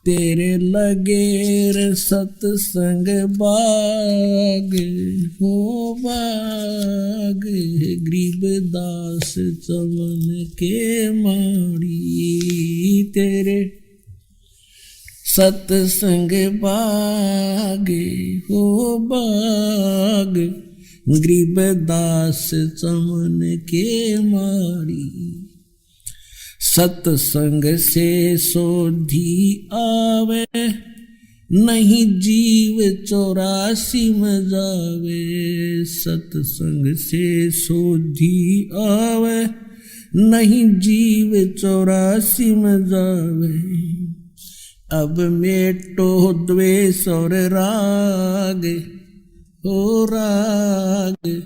तेरे लगेर सतसंग बाग हो बाग, गरीबदास चमन के माड़ी। तेरे सतसंग बाग हो बाग, गरीबदास चमन के माड़ी। सतसंग से सोधी आवे, नहीं जीव 84 में जावे। सतसंग से सोधी आवे, नहीं जीव 84 में जावे। अब मेटो द्वेष और राग हो राग,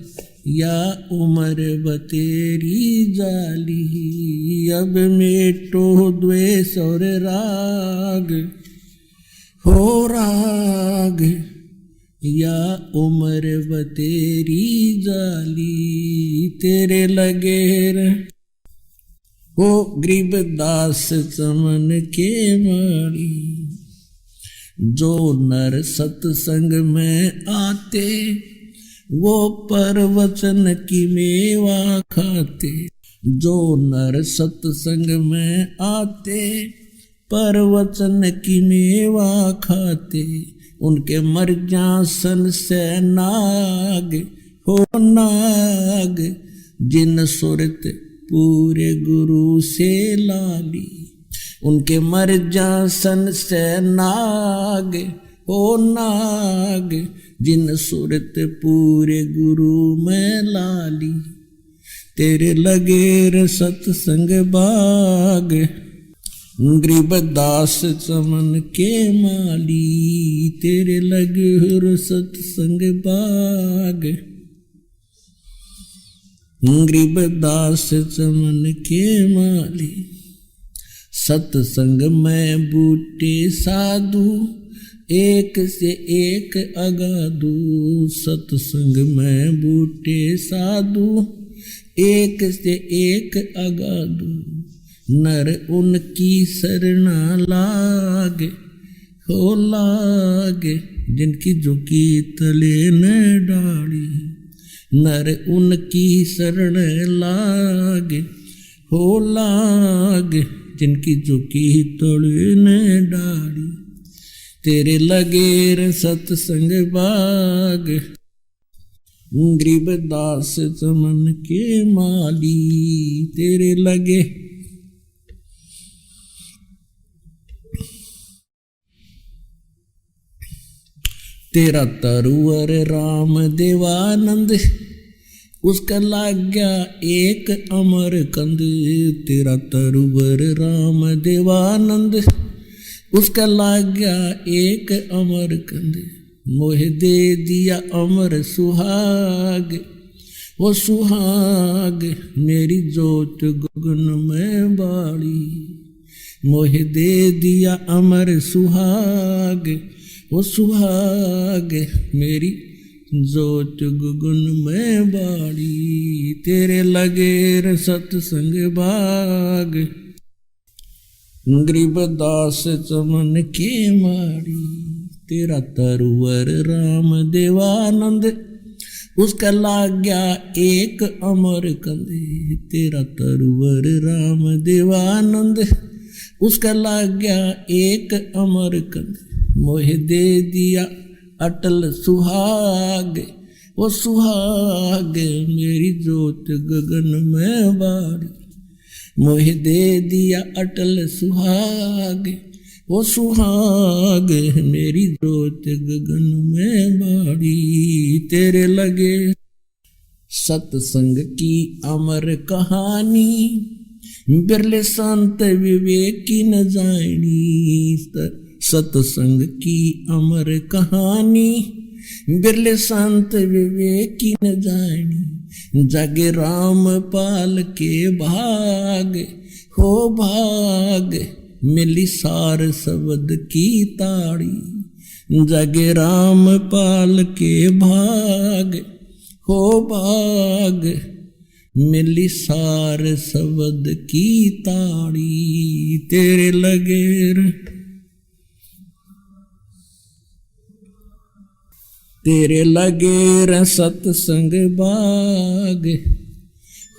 या उम्र बतेरी जाली। अब मेटो द्वेष और राग हो राग, या उम्र बतेरी जाली। तेरे लगेर हो गरीबदास चमन के माड़ी। जो नर सत्संग में आते, वो परवचन की मेवा खाते। जो नर सत्संग में आते, परवचन की मेवा खाते। उनके मर्यासन से नाग हो नाग, जिन सुरत पूरे गुरु से लाली। उनके मर्यासन से नाग हो नाग, जिन सुरत पूरे गुरु में लाली। तेरे लगेर सतसंग बाग, गरीबदास चमन के माली। तेरे लगेर सतसंग बाग, गरीबदास चमन के माली। सतसंग में बूटे साधु, एक से एक अगाधु। सतसंग में बूटे साधु, एक से एक अगाधु। नर उनकी शरणा लागे हो लागे, जिनकी झुकी तले न डाली। नर उनकी शरण लागे हो लागे, जिनकी झुकी तले न डाली। तेरे लगेर सतसंग बाग, गरीबदास चमन के माली। तेरे लगे तेरा तरुवर राम देवानंद, उसका लाग गया एक अमर कंद। तेरा तरुवर राम देवानंद, उसका लाग गया एक अमर कंद। मोह दे दिया अमर सुहाग, वो सुहाग मेरी जोत गगन में बाड़ी। मोह दे दिया अमर सुहाग, वो सुहाग मेरी जोत गगन में बाड़ी। तेरे लगेर सतसंग बाग, गरीबदास चमन के माड़ी। तेरा तरुवर राम देवानंद, उसका लाग गया एक अमर कंदे। तेरा तरुवर राम देवानंद, उसका लाग गया एक अमर कंदे। मोह दे दिया अटल सुहाग, वो सुहाग मेरी जोत गगन में बाड़ी। मोह दे दिया अटल सुहाग, वो सुहाग मेरी जोत गगन में बाड़ी। तेरे लगे सत्संग की अमर कहानी, बिरले संत विवेकी न जानी। सत्संग की अमर कहानी, बिरले संत विवेकी न जानी। जग राम पाल के भाग हो भाग, मिली सार शब्द की ताड़ी। जग राम पाल के भाग हो भाग, मिली सार शब्द की ताड़ी। तेरे लगेर तेरे लगे र सतसंग बाग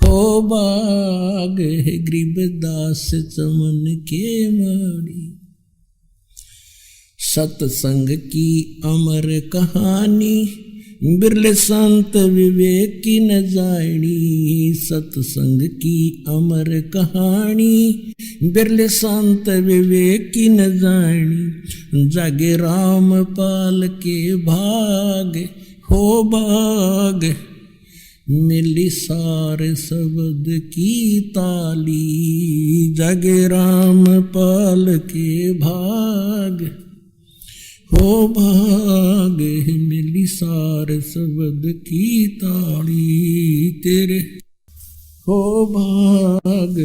हो बाग है गरीबदास चमन के माड़ी। सतसंग की अमर कहानी बिरले संत विवेक की न जानी। सतसंग की अमर कहानी बिरले संत विवेक की न जानी। जागे राम पाल के भाग हो बाग मिली सारे शब्द की ताली। जागे राम पाल के भाग हो भाग मिली सारे शब्द की ताली। तेरे हो भाग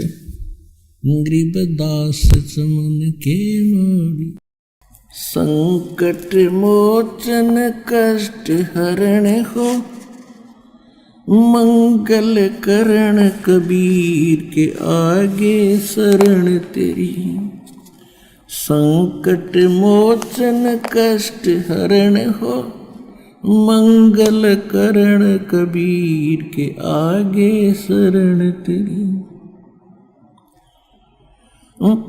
गरीबदास चमन के माड़ी। संकट मोचन कष्ट हरण हो मंगल करण कबीर के आगे शरण तेरी। संकट मोचन कष्ट हरण हो मंगल करण कबीर के आगे शरण तेरी।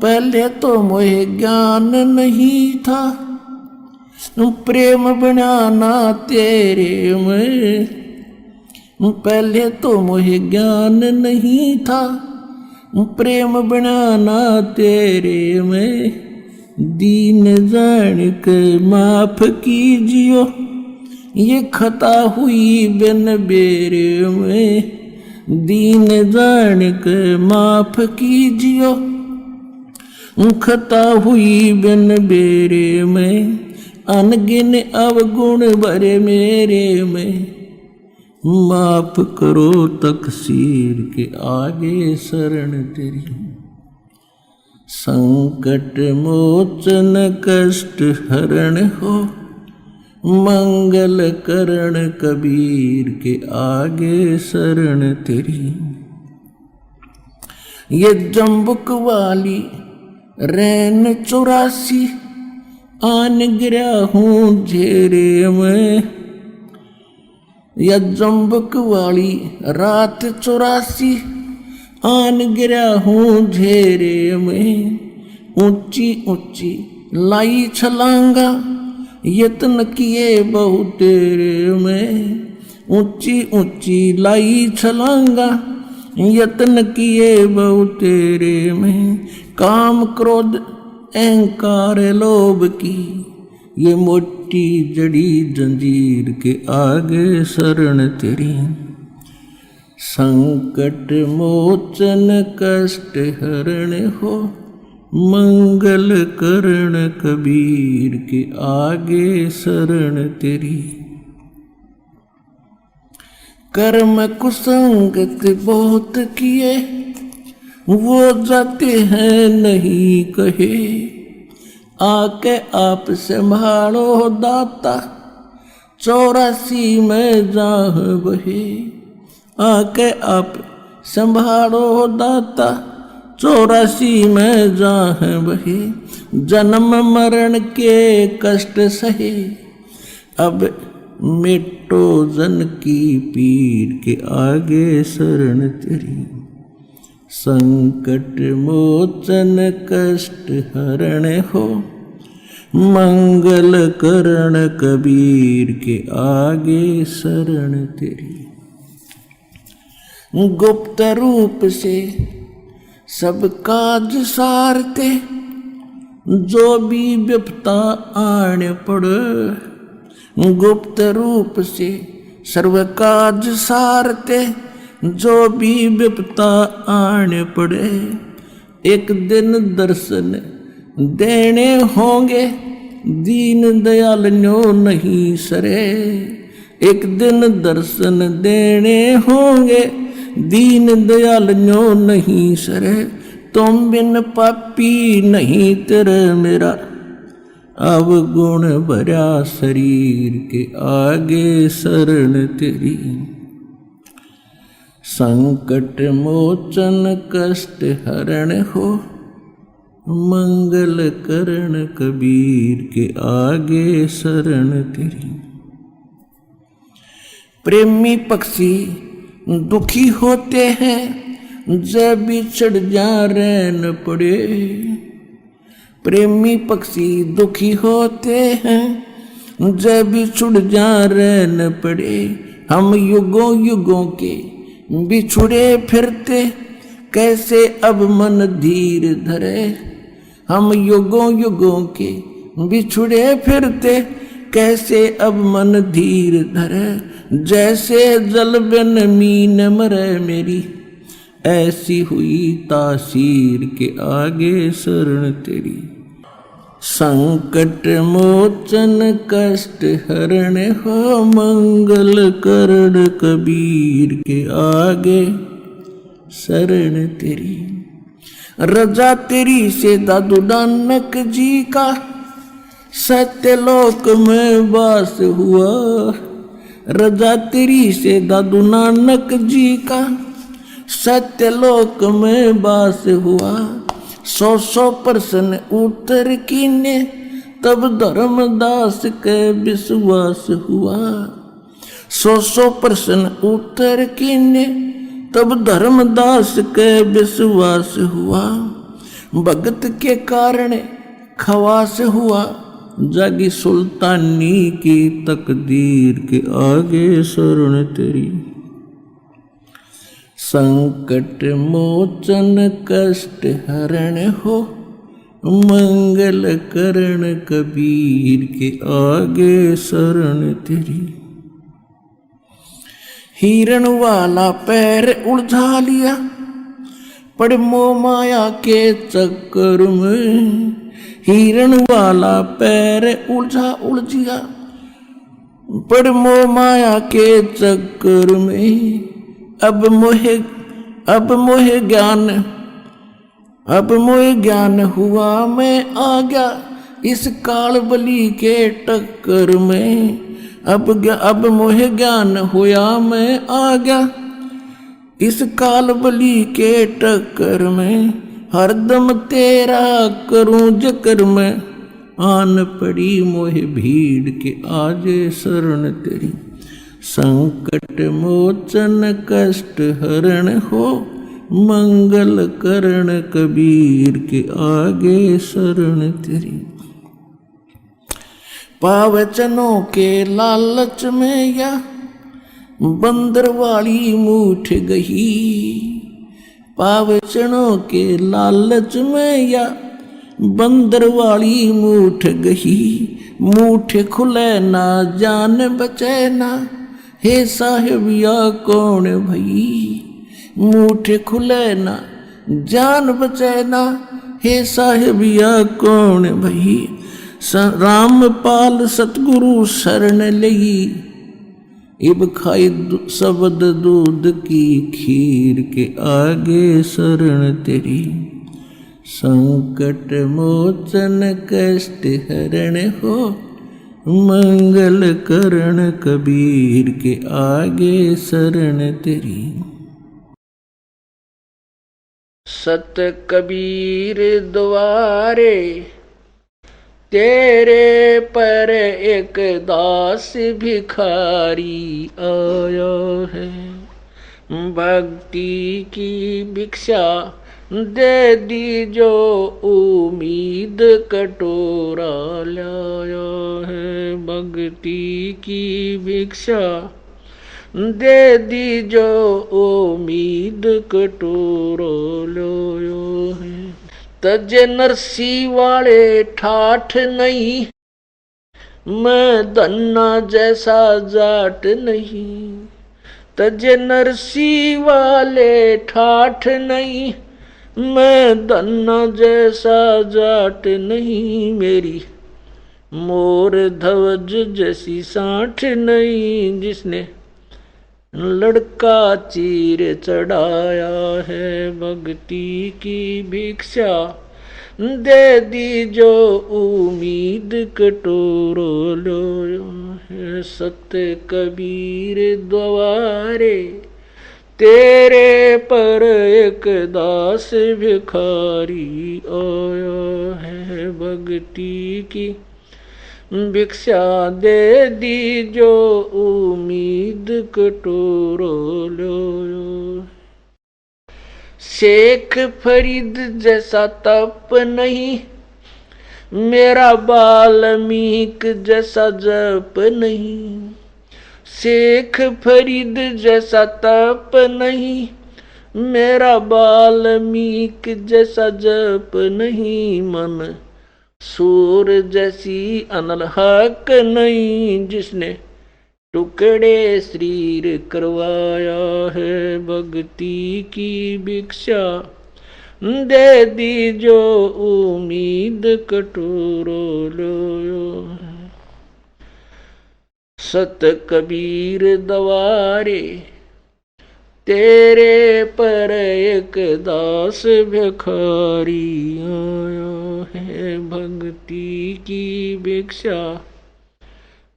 पहले तो मोहे ज्ञान नहीं था प्रेम बनाना तेरे में। पहले तो मोहे ज्ञान नहीं था प्रेम बनाना तेरे में। दीन जान के माफ कीजियो ये खता हुई बिन बेरे में। दीन जान के माफ कीजियो खता हुई बिन बेरे में। अनगिन अवगुण भरे मेरे में माफ करो तकसीर के आगे शरण तेरी। संकट मोचन कष्ट हरण हो मंगल करण कबीर के आगे शरण तेरी। ये जम्बुक वाली रैन 84 आन गिरा हूँ झेरे में। यह जम्बुक वाली रात 84 आन गिरा हूँ झेरे में। ऊंची ऊंची लाई छलांगा यत्न किए बहुत तेरे में। ऊंची ऊंची लाई छलांगा यत्न किए बहुत तेरे में। काम क्रोध अहंकार लोभ की ये मोटी जड़ी जंजीर के आगे शरण तेरी। संकट मोचन कष्ट हरण हो मंगल करण कबीर के आगे शरण तेरी। कर्म कुसंगत बहुत किए वो जाते हैं नहीं कहे। आके आप संभालो दाता 84 में जाह बहे। आके आप संभालो दाता 84 में जाह बहे। जन्म मरण के कष्ट सहे अब मिटो जन की पीर के आगे शरण तेरी। संकट मोचन कष्ट हरण हो मंगल करण कबीर के आगे शरण तेरी। गुप्त रूप से सब काज सारते जो भी विपता आने पड़े। गुप्त रूप से सर्व काज सारते जो भी विपता आने पड़े। एक दिन दर्शन देने होंगे दीन दयाल न्यो नहीं सरे। एक दिन दर्शन देने होंगे दीन दयाल न्यो नहीं सरे। तुम बिन पापी नहीं तेरे मेरा अवगुण भरा शरीर के आगे शरण तेरी। संकट मोचन कष्ट हरण हो मंगल करण कबीर के आगे शरण तेरी। प्रेमी पक्षी दुखी होते हैं जब बिछड़ जा रहन पड़े। प्रेमी पक्षी दुखी होते हैं जब बिछड़ जा रहन पड़े। हम युगों युगों के बिछुड़े फिरते कैसे अब मन धीर धरे। हम युगों युगों के बिछुड़े फिरते कैसे अब मन धीर धरे। जैसे जल बिन मीन मरे मेरी ऐसी हुई तासीर के आगे शरण तेरी। संकट मोचन कष्ट हरण हो मंगल करण कबीर के आगे शरण तेरी। रजा तेरी से दादू नानक जी का सत्यलोक में वास हुआ। रजा तेरी से दादू नानक जी का सत्यलोक में वास हुआ। 100 प्रश्न उत्तर कीने तब धर्मदास के विश्वास हुआ। 100 प्रश्न उत्तर कीने तब धर्मदास के विश्वास हुआ। भगत के कारण खवास हुआ जागी सुल्तानी की तकदीर के आगे शरण तेरी। संकट मोचन कष्ट हरण हो मंगल करण कबीर के आगे शरण तेरी। हिरण वाला पैर उलझा लिया पड़ मोह माया के चक्कर में। हिरण वाला पैर उलझिया पड़ मोह माया के चक्कर में। अब मोह ज्ञान हुआ मैं आ गया इस काल बली के टक्कर में। अब मोह ज्ञान हुआ मैं आ गया इस काल बली के टक्कर में। हरदम तेरा करूं जिक्र में आन पड़ी मोह भीड़ के आजे शरण तेरी। संकट मोचन कष्ट हरण हो मंगल करण कबीर के आगे शरण तेरी। पावचनों के लालच में या बंदर वाली मूठ गई। पावचनों के लालच में या बंदर वाली मूठ गई। मूठ खुले ना जान बचे ना हे साहिब या कौन भई। मूठ खुले ना जान बचे ना हे साहिब या कौन भई। रामपाल सतगुरु शरण लई इब खाई शब्द दूध की खीर के आगे शरण तेरी। संकट मोचन कष्ट हरण हो मंगल करण कबीर के आगे शरण तेरी। सत कबीर द्वारे तेरे पर एक दास भिखारी आया है। भक्ति की भिक्षा दे दी जो उम्मीद कटोरा लाया है। भक्ति की भिक्षा दे दी जो उम्मीद कटोरा लाया है। तजे नरसी वाले ठाठ नहीं मैं धन्ना जैसा जाट नहीं। तजे नरसी वाले ठाठ नहीं मैं धन्ना जैसा जाट नहीं। मेरी मोर ध्वज जैसी साठ नहीं जिसने लड़का चीर चढ़ाया है। भक्ति की भिक्षा दे दी जो उम्मीद कटोरो लो है। सत्य कबीर द्वारे तेरे पर एक दास भिखारी आया है। भक्ति की भिक्षा दे दी जो उम्मीद कटोरो लो। शेख फरीद जैसा तप नहीं, मेरा वाल्मीक जैसा जप नहीं। शेख फरीद जैसा तप नहीं, मेरा वाल्मीक जैसा जप नहीं। मन सूर जैसी अनल हक नहीं, जिसने टुकड़े शरीर करवाया है। भक्ति की भिक्षा दे दी जो उम्मीद कटोरो लो। सत कबीर दवारे तेरे पर एक दास भिखारी आया है। भक्ति की भिक्षा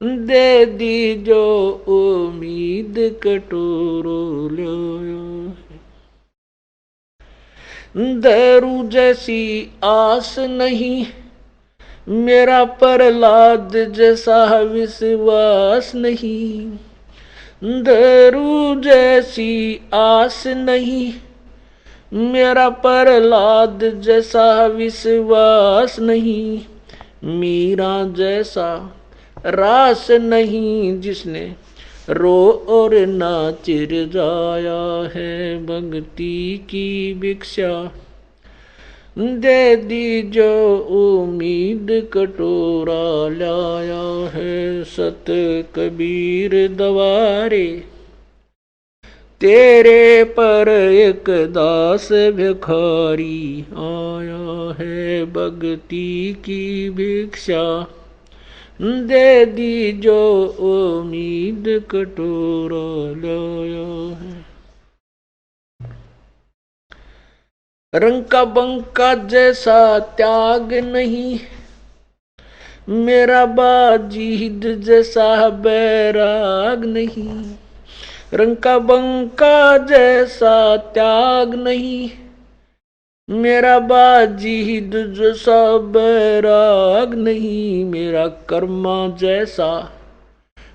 दे दी जो उम्मीद कटोरो लो। दारू जैसी आस नहीं, मेरा प्रहलाद जैसा विश्वास नहीं। दारू जैसी आस नहीं, मेरा प्रहलाद जैसा विश्वास नहीं। मीरा जैसा रास नहीं, जिसने रो और नाच जाया है। भक्ति की भिक्षा दे दी जो उम्मीद कटोरा लाया है। सत कबीर दवारे तेरे पर एक दास भिखारी आया है। भक्ति की भिक्षा दे दी जो उम्मीद कटोरा लाया है। रंग का बंका जैसा त्याग नहीं, मेरा बाजीद जैसा बैराग नहीं। रंग का बंका जैसा त्याग नहीं, मेरा बाजीद जैसा बैराग नहीं। मेरा कर्मा जैसा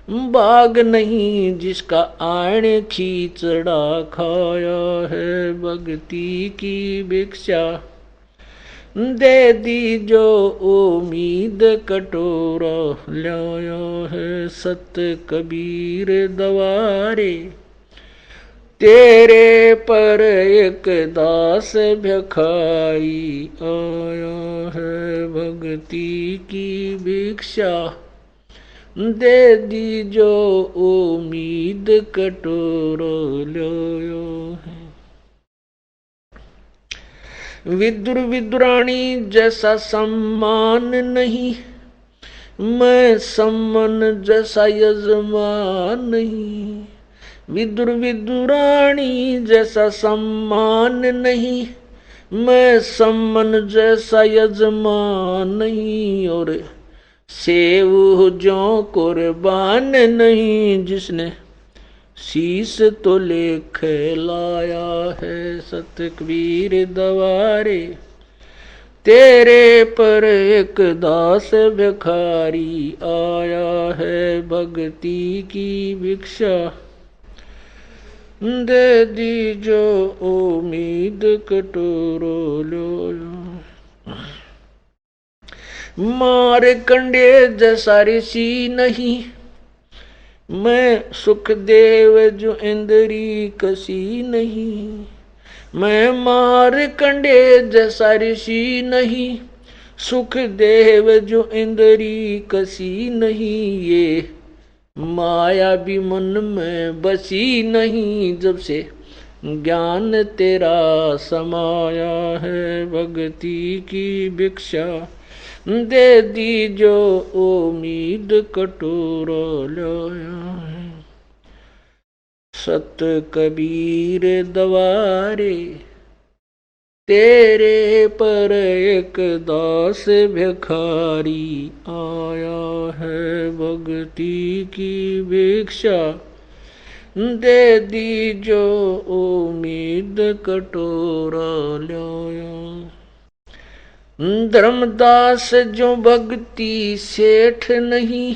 बाग नहीं, जिसका आण खींचड़ा खाया है। भक्ति की भिक्षा दे दी जो उम्मीद कटोरा लाया है। सत कबीर दवारे तेरे पर एक दास भिखारी आया है। भक्ति की भिक्षा दे दी जो उम्मीद कटोरो लो है। विदुर विदुरानी जैसा सम्मान नहीं, मैं सम्मान जैसा यजमान नहीं। विदुर विदुरानी जैसा सम्मान नहीं, मैं सम्मान जैसा यजमान नहीं। और सेव जो कुर्बान नहीं, जिसने शीस तो लेख लाया है। सत कबीर दवारे तेरे पर एक दास भिखारी आया है। भक्ति की भिक्षा दे दी जो उम्मीद कटोरो लो। मार कंडे जैसा ऋषि नहीं, मैं सुखदेव जो इंद्री कसी नहीं। मैं मार कंडे जैसा ऋषि नहीं, सुखदेव जो इंद्री कसी नहीं। ये माया भी मन में बसी नहीं, जब से ज्ञान तेरा समाया है। भक्ति की भिक्षा दे दी जो उम्मीद कटोरा लाया है। सत कबीर दवारे तेरे पर एक दास भिखारी आया है। भक्ति की भिक्षा दे दी जो उम्मीद कटोरा लाया। धर्मदास जो भक्ति सेठ नहीं,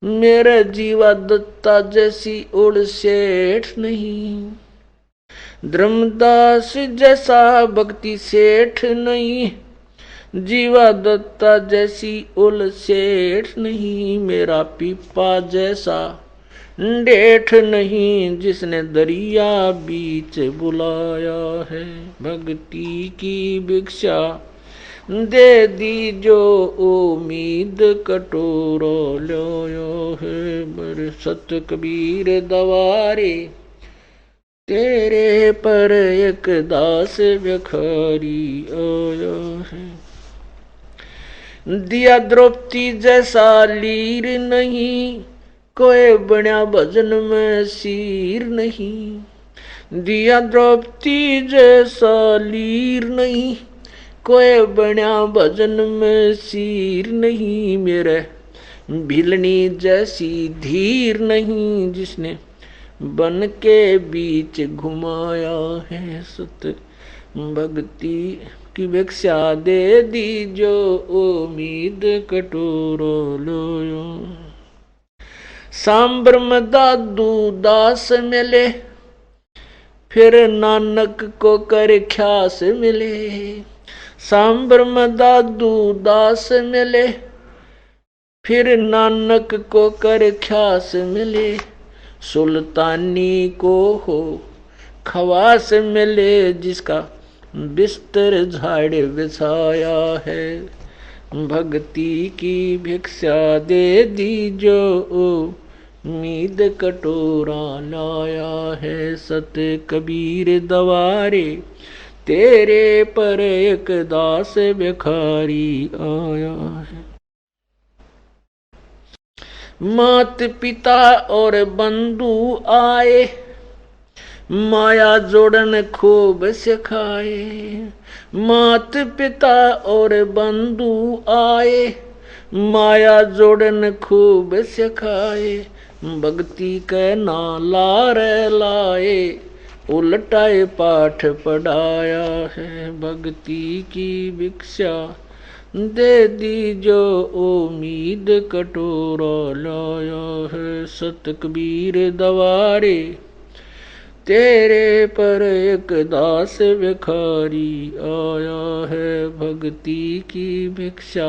मेरे जीवा दत्ता जैसी ओढ़ सेठ नहीं। धर्मदास जैसा भक्ति सेठ नहीं, जीवा दत्ता जैसी ओल सेठ नहीं। मेरा पीपा जैसा डेठ नहीं, जिसने दरिया बीच बुलाया है। भक्ति की भिक्षा दे दी जो उम्मीद कटोरो लो है। बरसत कबीर दवारे, तेरे पर एक दास भिखारी आया है। दिया द्रौपदी जैसा लीर नहीं, कोई बन्या भजन में सीर नहीं। दिया द्रौपदी जैसा लीर नहीं, कोई बन्या भजन में सीर नहीं। मेरे भिलनी जैसी धीर नहीं, जिसने बन के बीच घुमाया है। सत भक्ति की भिक्षा दे दी जो उम्मीद कटोरो लो। सांबर में दादू दास मिले, फिर नानक को कर ख्यास मिले। सांबर में दादू दास मिले, फिर नानक को कर ख्यास मिले। सुल्तानी को हो खवास मिले, जिसका बिस्तर झाड़ बिछाया है। भक्ति की भिक्षा दे दी जो उम्मीद कटोरा लाया है। सत कबीर दवारे, तेरे पर एक दास भिखारी आया है। मात पिता और बंधु आए, माया जोड़न खूब सिखाए। मात पिता और बंधु आए, माया जोड़न खूब सिखाए। भक्ति के नाला रे लाए, उल्टाए पाठ पढ़ाया है। भक्ति की भिक्षा दे दी जो उम्मीद कटोरा लाया है। सत कबीर दवारे, तेरे पर एक दास भिखारी आया है। भक्ति की भिक्षा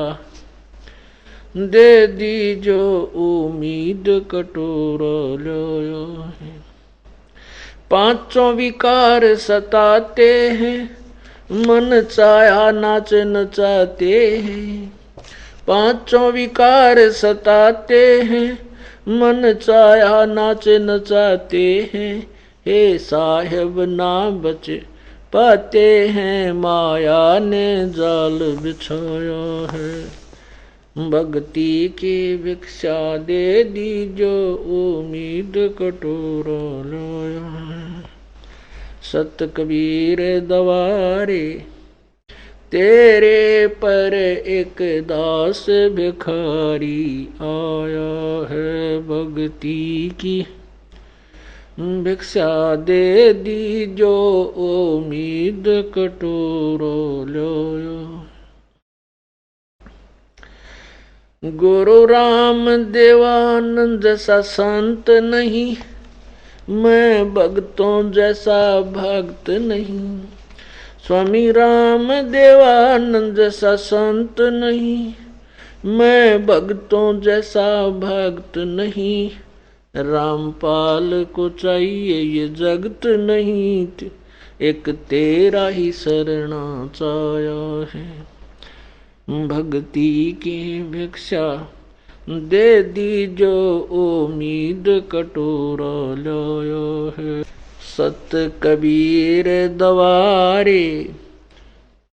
दे दी जो उम्मीद कटोरा लाया है। पांचों विकार सताते हैं, मन चाहा नाच नचाते हैं। पांचों विकार सताते हैं, मन चाहा नाच नचाते हैं। हे साहेब ना बच पाते हैं, माया ने जाल बिछाया है। भक्ति की भिक्षा दे दी जो उम्मीद कटोरा लाया है। सत कबीर दवारे, तेरे पर एक दास भिखारी आया है। भक्ति की भिक्षा दे दी जो उम्मीद कटोरो लो। गुरु राम देवानंद जैसा संत नहीं, मैं भक्तों जैसा भक्त नहीं। स्वामी राम देवानंद जैसा संत नहीं, मैं भक्तों जैसा भक्त नहीं। रामपाल को चाहिए ये जगत नहीं, एक तेरा ही शरणा चाया है। भक्ति की भिक्षा दे दी जो उम्मीद कटोरा लाया है। सत कबीर दवारे,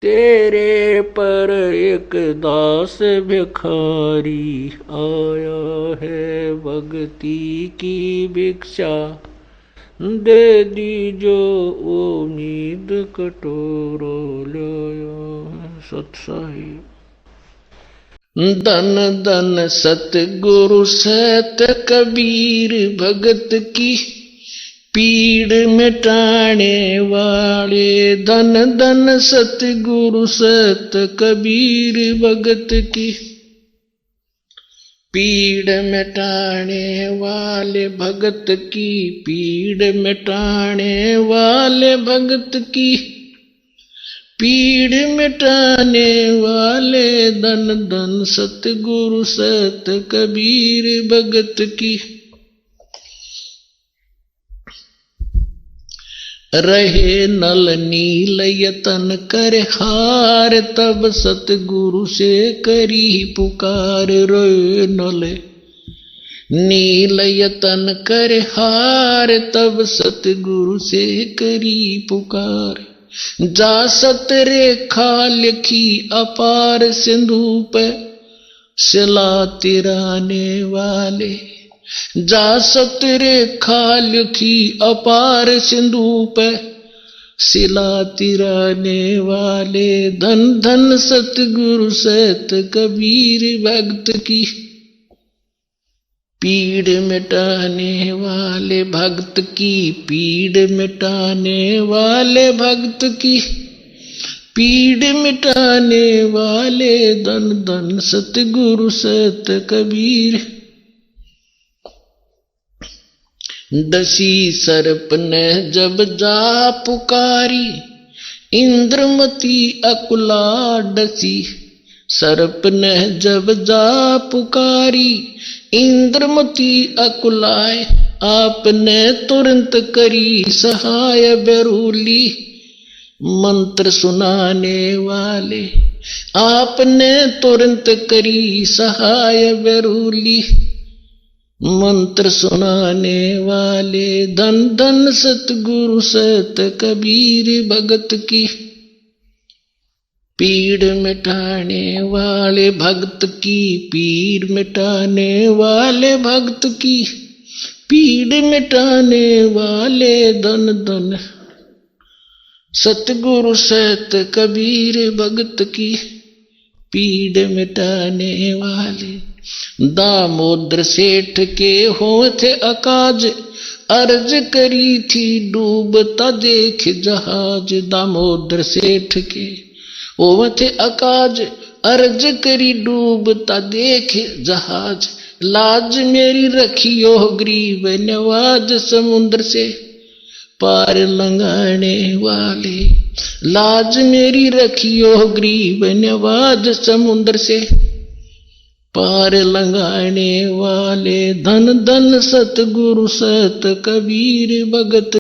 तेरे पर एक दास भिखारी आया है। भक्ति की भिक्षा दे दी जो उम्मीद कटोरो लाया। सत साहिब। धन धन सतगुरु सत कबीर भगत की, पीड़ मिटाने वाले धन धन सतगुरु सत कबीर भगत की। पीड़ मिटाने वाले भगत की, पीड़ मिटाने वाले भगत की। पीड़ मिटाने वाले धन धन सतगुरु सत कबीर भगत की। रहे नल नील यतन कर हार, तब सतगुरु से करी पुकार। रोए नल नील यतन कर हार, तब सतगुरु से करी पुकार। जा सत रेखा लिखी अपार सिंधु पे, सिला तिराने वाले। जा सत रेखा लिखी अपार सिंधु पे, सिला तिराने वाले। धन धन सतगुरु सत कबीर भगत की। पीड़ मिटाने वाले भक्त की, पीड़ मिटाने वाले भक्त की। पीड़ मिटाने वाले धन धन सतगुरु सत कबीर। डसी सर्प ने जब जा पुकारी, इंद्रमती अकुला डसी। सर्प ने जब जा पुकारी, इंद्रमती अकुलाए। आपने तुरंत करी सहाय बेरूली, मंत्र सुनाने वाले। आपने तुरंत करी सहाय बेरूली, मंत्र सुनाने वाले। धन धन सतगुरु सत कबीर भगत की। पीड़ मिटाने वाले भक्त की, पीड़ मिटाने वाले भक्त की। पीड़ मिटाने वाले धन धन सतगुरु सत कबीर भगत की। पीड़ मिटाने वाले। दामोदर सेठ के होठ अकाज, अर्ज करी थी डूबता देख जहाज। दामोदर सेठ के होठ अकाज, अर्ज करी डूबता देख जहाज। लाज मेरी रखियो ग्रीव नवाज, समुद्र से पार लंघाने वाले। लाज मेरी रखियो ग्रीव नवाज, समुद्र से पार लंघाने वाले। धन धन सतगुरु सत कबीर भगत